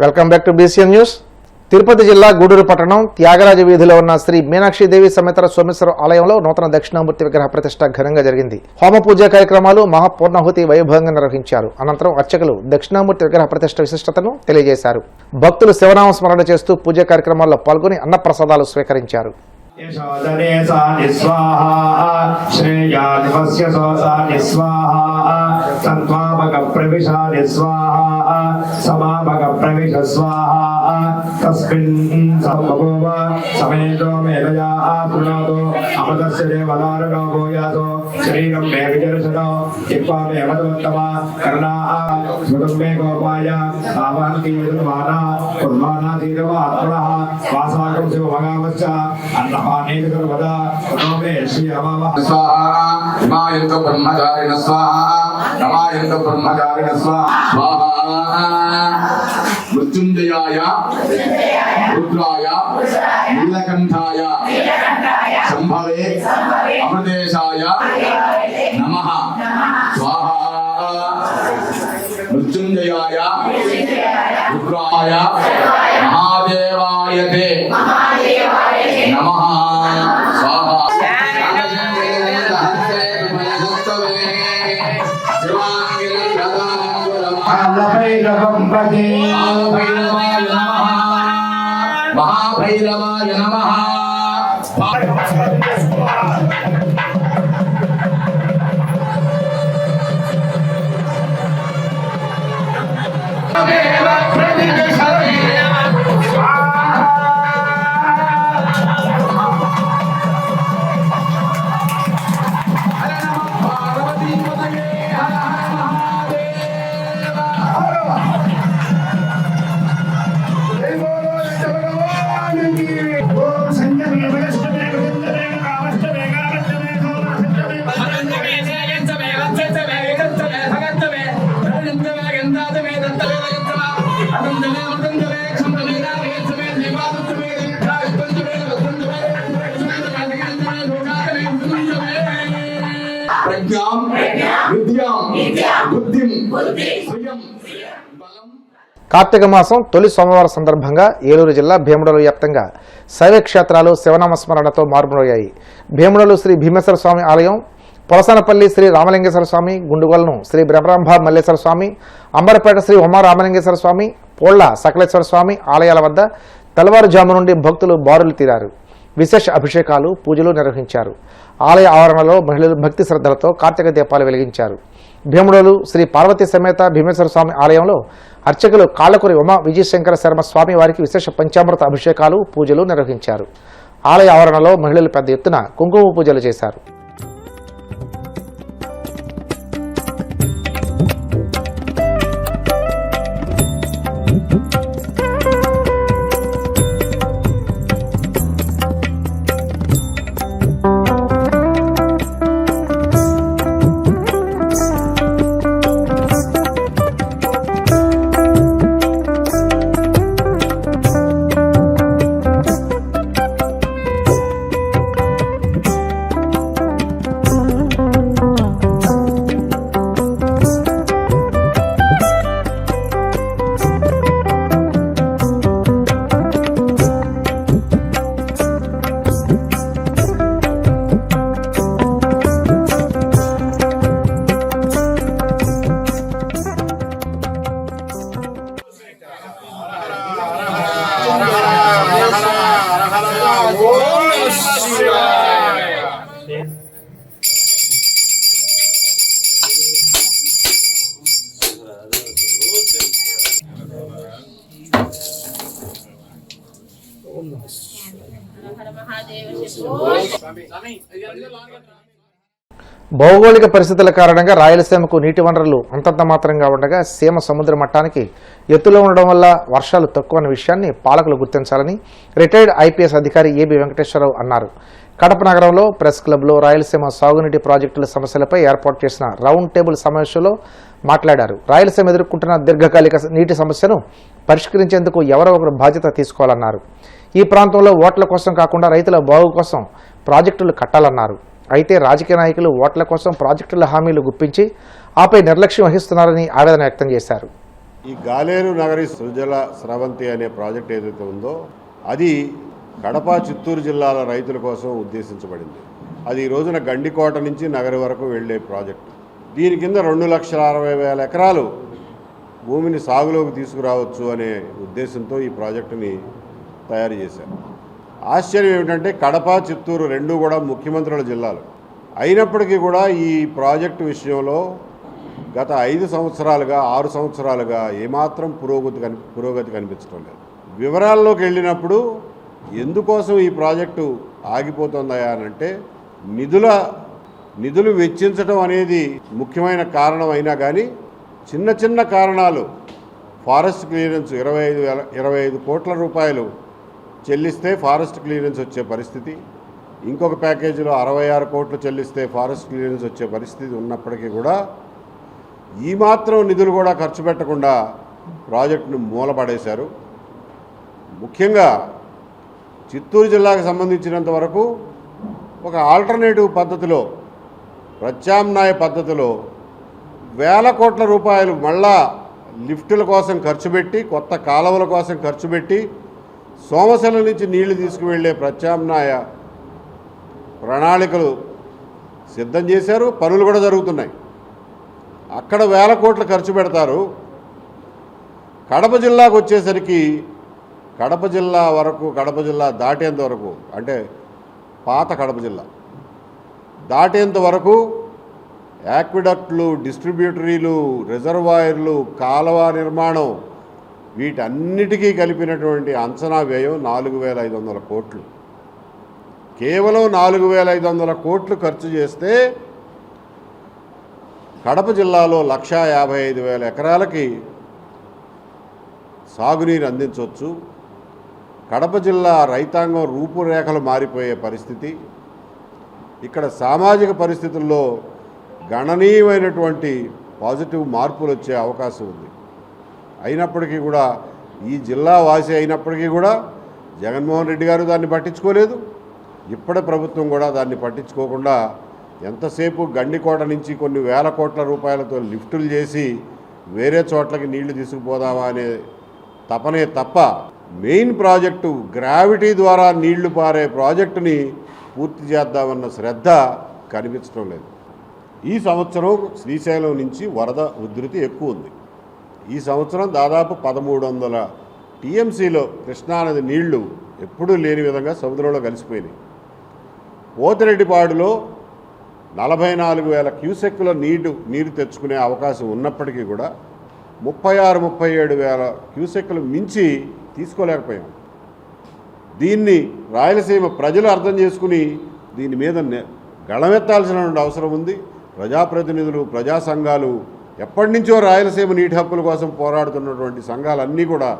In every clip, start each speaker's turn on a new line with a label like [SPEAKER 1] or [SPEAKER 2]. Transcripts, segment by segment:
[SPEAKER 1] Welcome back to BCN news. Tirupati జిల్లా గూడూరు పట్టణం త్యాగరాజ వీధిలో ఉన్న శ్రీ మీనాక్షిదేవి సమేత సోమేశ్వర ఆలయంలో నూతన దక్షిణామూర్తి విగ్రహ ప్రతిష్ట ఘనంగా జరిగింది. హోమ పూజా కార్యక్రమాలు మహాపూర్ణాహుతి వైభవంగా నిర్వహించారు. అనంతరం అర్చకులు దక్షిణామూర్తి విగ్రహ ప్రతిష్ట విశిష్టతను తెలియజేశారు. భక్తులు శివనామ స్మరణ చేస్తూ పూజా కార్యక్రమాల్లో పాల్గొని అన్నప్రసాదాలు స్వీకరించారు.
[SPEAKER 2] तस्मिन् समबभूव समेतो मेधया आप्नुतो अमृतस्य देवदारुणो भूयातो शरीरं मे विजर्षतो चित्वा मे मदोत्तमा कर्णा स्मृतं मे गोपाय आवान्ति विदुर्माना कुर्माना धीरवात्मनः वासाकं शिवभगावश्च अन्नपानेति सर्वदा नो मे श्रीरमावः स्वाहा नमायन्तु ब्रह्मचारिण स्वाहा नमायन्तु ब्रह्मचारिण स्वाहा मृत्युंजयाय रुद्राय नीलकंठाय शंभवे अमृतेशाय नमः स्वाहा मृत्युंजयाय रुद्राय महादेवाय ते नमः स्वाहा महाभैरवाय नमः
[SPEAKER 1] కార్తీక మాసం తొలి సోమవారం సందర్భంగా ఏలూరు జిల్లా భీమడోలు వ్యాప్తంగా శైవ క్షేత్రాలు శివనామస్మరణతో మారుమోగాయి. భీమడోలు శ్రీ భీమేశ్వర స్వామి ఆలయం, పొలసనపల్లి శ్రీ రామలింగేశ్వర స్వామి, గుండుగోలను శ్రీ బ్రహ్మరాంభ మల్లేశ్వర స్వామి, అంబరపేట శ్రీ ఉమా రామలింగేశ్వర స్వామి, పోళ్ల సకలేశ్వర స్వామి ఆలయాల వద్ద తెల్లవారుజాము నుండి భక్తులు బారులు తీరారు. విశేష అభిషేకాలు, పూజలు నిర్వహించారు. ఆలయ ఆవరణలో మహిళలు భక్తి శ్రద్ధలతో కార్తీక దీపాలు వెలిగించారు. భీముడోలు శ్రీ పార్వతీ సమేత భీమేశ్వర స్వామి ఆలయంలో అర్చకులు కాళ్ళకూరి ఉమా విజయశంకర శర్మ స్వామి వారికి విశేష పంచామృత అభిషేకాలు, పూజలు నిర్వహించారు. ఆలయ ఆవరణలో మహిళలు పెద్ద ఎత్తున కుంకుమ పూజలు చేశారు. భౌగోళిక పరిస్థితుల కారణంగా రాయలసీమకు నీటి వనరులు అంతంత మాత్రంగా ఉండగా సీమ సముద్ర మట్టానికి ఎత్తులో ఉండడం వల్ల వర్షాలు తక్కువ అన్న విషయాన్ని పాలకులు గుర్తించాలని రిటైర్డ్ ఐపీఎస్ అధికారి ఏబి వెంకటేశ్వరరావు అన్నారు. కడప నగరంలో ప్రెస్ క్లబ్లో రాయలసీమ సాగునీటి ప్రాజెక్టుల సమస్యలపై ఏర్పాటు చేసిన రౌండ్ టేబుల్ సమావేశంలో మాట్లాడారు. రాయలసీమ ఎదుర్కొంటున్న దీర్ఘకాలిక నీటి సమస్యను పరిష్కరించేందుకు ఎవరో ఒకరు బాధ్యత తీసుకోవాలన్నారు. ఈ ప్రాంతంలో ఓట్ల కోసం కాకుండా రైతుల బాగు కోసం ప్రాజెక్టులు కట్టాలన్నారు. అయితే రాజకీయ నాయకులు ఓట్ల కోసం ప్రాజెక్టుల హామీలు గుప్పించి ఆపై నిర్లక్ష్యం వహిస్తున్నారని ఆవేదన వ్యక్తం చేశారు.
[SPEAKER 3] ఈ గాలేరు నగరి సుజల స్రవంతి అనే ప్రాజెక్ట్ ఏదైతే ఉందో అది కడప చిత్తూరు జిల్లాల రైతుల కోసం ఉద్దేశించబడింది. అది ఈ రోజున గండికోట నుంచి నగరి వరకు వెళ్లే ప్రాజెక్టు. దీని కింద 2,60,000 ఎకరాలు భూమిని సాగులోకి తీసుకురావచ్చు అనే ఉద్దేశంతో ఈ ప్రాజెక్టుని తయారు చేశారు. ఆశ్చర్యం ఏమిటంటే కడప చిత్తూరు రెండు కూడా ముఖ్యమంత్రుల జిల్లాలు అయినప్పటికీ కూడా ఈ ప్రాజెక్టు విషయంలో గత 5 సంవత్సరాలుగా 6 సంవత్సరాలుగా ఏమాత్రం పురోగతి కనిపించడం లేదు. వివరాల్లోకి వెళ్ళినప్పుడు ఎందుకోసం ఈ ప్రాజెక్టు ఆగిపోతుందా అంటే నిధులు వెచ్చించడం అనేది ముఖ్యమైన కారణం అయినా కానీ చిన్న చిన్న కారణాలు ఫారెస్ట్ క్లియరెన్స్ 25 కోట్ల రూపాయలు చెల్లిస్తే ఫారెస్ట్ క్లియరెన్స్ వచ్చే పరిస్థితి, ఇంకొక ప్యాకేజీలో 66 కోట్లు చెల్లిస్తే ఫారెస్ట్ క్లియరెన్స్ వచ్చే పరిస్థితి ఉన్నప్పటికీ కూడా ఈ మాత్రం నిధులు కూడా ఖర్చు పెట్టకుండా ప్రాజెక్టును మూలపడేశారు. ముఖ్యంగా చిత్తూరు జిల్లాకు సంబంధించినంత వరకు ఒక ఆల్టర్నేటివ్ పద్ధతిలో ప్రత్యామ్నాయ పద్ధతిలో 1,000 కోట్ల రూపాయలు మళ్ళా లిఫ్టుల కోసం ఖర్చు పెట్టి కొత్త కాలువల కోసం ఖర్చు పెట్టి సోమశల నుంచి నీళ్లు తీసుకువెళ్లే ప్రత్యామ్నాయ ప్రణాళికలు సిద్ధం చేశారు. పనులు కూడా జరుగుతున్నాయి. అక్కడ 1,000 కోట్లు ఖర్చు పెడతారు. కడప జిల్లాకు వచ్చేసరికి కడప జిల్లా దాటేంత వరకు అంటే పాత కడప జిల్లా దాటేంత వరకు యాక్విడక్ట్లు, డిస్ట్రిబ్యూటరీలు, రిజర్వాయర్లు, కాలువ నిర్మాణం వీటన్నిటికీ కలిపినటువంటి అంచనా వ్యయం 4,500 కోట్లు. కేవలం 4,500 కోట్లు ఖర్చు చేస్తే కడప జిల్లాలో 1,55,000 ఎకరాలకి సాగునీరు అందించవచ్చు. కడప జిల్లా రైతాంగం రూపురేఖలు మారిపోయే పరిస్థితి, ఇక్కడ సామాజిక పరిస్థితుల్లో గణనీయమైనటువంటి పాజిటివ్ మార్పులు వచ్చే అవకాశం ఉంది. అయినప్పటికీ కూడా ఈ జిల్లా వాసి అయినప్పటికీ కూడా జగన్మోహన్ రెడ్డి గారు దాన్ని పట్టించుకోలేదు. ఇప్పటి ప్రభుత్వం కూడా దాన్ని పట్టించుకోకుండా ఎంతసేపు గండికోట నుంచి కొన్ని 1,000 కోట్ల రూపాయలతో లిఫ్టులు చేసి వేరే చోట్లకి నీళ్లు తీసుకుపోదామా అనే తపనే తప్ప మెయిన్ ప్రాజెక్టు గ్రావిటీ ద్వారా నీళ్లు పారే ప్రాజెక్టుని పూర్తి చేద్దామన్న శ్రద్ధ కనిపించడం లేదు. ఈ సంవత్సరం శ్రీశైలం నుంచి వరద ఉధృతి ఎక్కువ ఉంది. ఈ సంవత్సరం దాదాపు 1,300 టీఎంసీలో కృష్ణానది నీళ్లు ఎప్పుడూ లేని విధంగా సముద్రంలో కలిసిపోయినాయి. పోతిరెడ్డిపాడులో 44,000 క్యూసెక్కుల నీరు తెచ్చుకునే అవకాశం ఉన్నప్పటికీ కూడా 36,000-37,000 క్యూసెక్కులు మించి తీసుకోలేకపోయాం. దీన్ని రాయలసీమ ప్రజలు అర్థం చేసుకుని దీని మీద గళమెత్తాల్సిన అవసరం ఉంది. ప్రజాప్రతినిధులు, ప్రజా సంఘాలు, ఎప్పటి నుంచో రాయలసీమ నీటి హక్కుల కోసం పోరాడుతున్నటువంటి సంఘాలన్నీ కూడా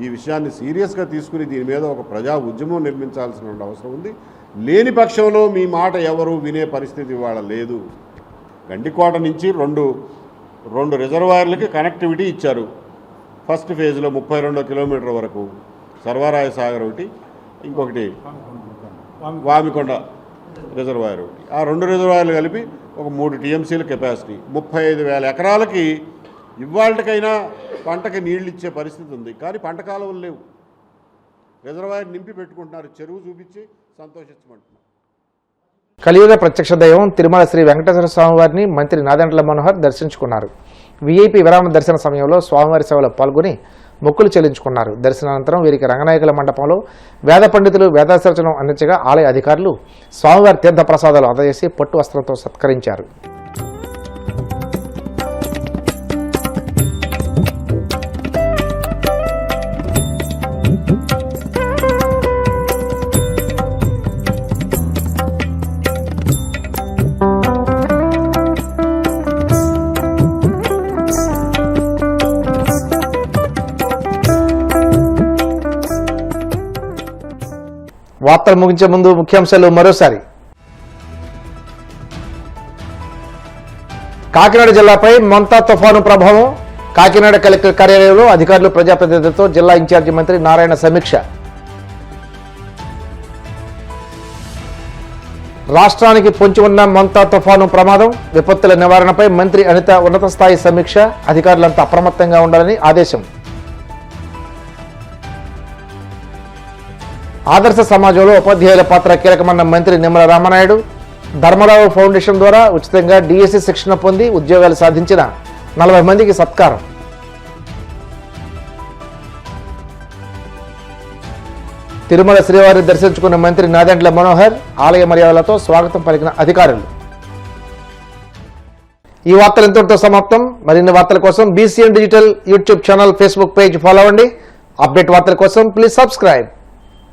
[SPEAKER 3] ఈ విషయాన్ని సీరియస్గా తీసుకుని దీని మీద ఒక ప్రజా ఉద్యమం నిర్మించాల్సిన అవసరం ఉంది. లేని పక్షంలో మీ మాట ఎవరు వినే పరిస్థితి ఇవాళ లేదు. గండికోట నుంచి రెండు రిజర్వాయర్లకి కనెక్టివిటీ ఇచ్చారు. ఫస్ట్ ఫేజ్లో 32 కిలోమీటర్ల వరకు సర్వరాయ సాగర్ ఒకటి, ఇంకొకటి వామికొండ రిజర్వాయర్ ఒకటి. ఆ 2 రిజర్వాయర్లు కలిపి ఒక 3 టీఎంసీల కెపాసిటీ, 35,000 ఎకరాలకి ఇవాళకైనా పంటకి నీళ్ళు ఇచ్చే పరిస్థితి ఉంది. కానీ పంట కాలువలు లేవు. రిజర్వాయర్ నింపి పెట్టుకుంటున్నారు, చెరువు చూపించి సంతోషించమంటున్నారు.
[SPEAKER 1] కలియుగ ప్రత్యక్ష దైవం తిరుమల శ్రీ వెంకటేశ్వర స్వామివారిని మంత్రి నాదెండ్ల మనోహర్ దర్శించుకున్నారు. వీఐపీ విరామ దర్శన సమయంలో స్వామివారి సేవలో పాల్గొని మొక్కులు చెల్లించుకున్నారు. దర్శనానంతరం వీరికి రంగనాయకుల మండపంలో వేద పండితులు వేదాశర్చనం అందించగా ఆలయ అధికారులు స్వామివారి తీర్థ ప్రసాదాలు అందజేసి పట్టు వస్త్రంతో సత్కరించారు. వార్తలు ముగించే ముందు ముఖ్యాంశాలు మరోసారి. కాకినాడ జిల్లాపై మొంతా తుఫాను ప్రభావం. కాకినాడ కలెక్టర్ కార్యాలయంలో అధికారులు ప్రజాప్రతినిధులతో జిల్లా ఇన్ఛార్జి మంత్రి నారాయణ సమీక్ష. రాష్ట్రానికి పొంచి ఉన్న మొంతా తుఫాను ప్రమాదం, విపత్తుల నివారణపై మంత్రి అనిత ఉన్నత స్థాయి సమీక్ష, అధికారులంతా అప్రమత్తంగా ఉండాలని ఆదేశం. ఆదర్శ సమాజంలో ఉపాధ్యాయుల పాత్ర కీలకమన్న మంత్రి నిమ్మల రామనాయుడు. ధర్మరావు ఫౌండేషన్ ద్వారా ఉచితంగా డిఎస్సి శిక్షణ పొంది ఉద్యోగాలు సాధించిన 40 మందికి సత్కారం. తిరుమల శ్రీవారిని దర్శించుకున్న మంత్రి నాదెండ్ల మనోహర్, ఆలయ మర్యాదలతో స్వాగతం పలికిన అధికారులు. ఈ వార్తలు ఇంతటితో సమాప్తం. మరిన్ని వార్తల కోసం BCN digital YouTube channel, Facebook page follow అవ్వండి. అప్డేట్ వార్తల కోసం ప్లీజ్ సబ్స్క్రైబ్.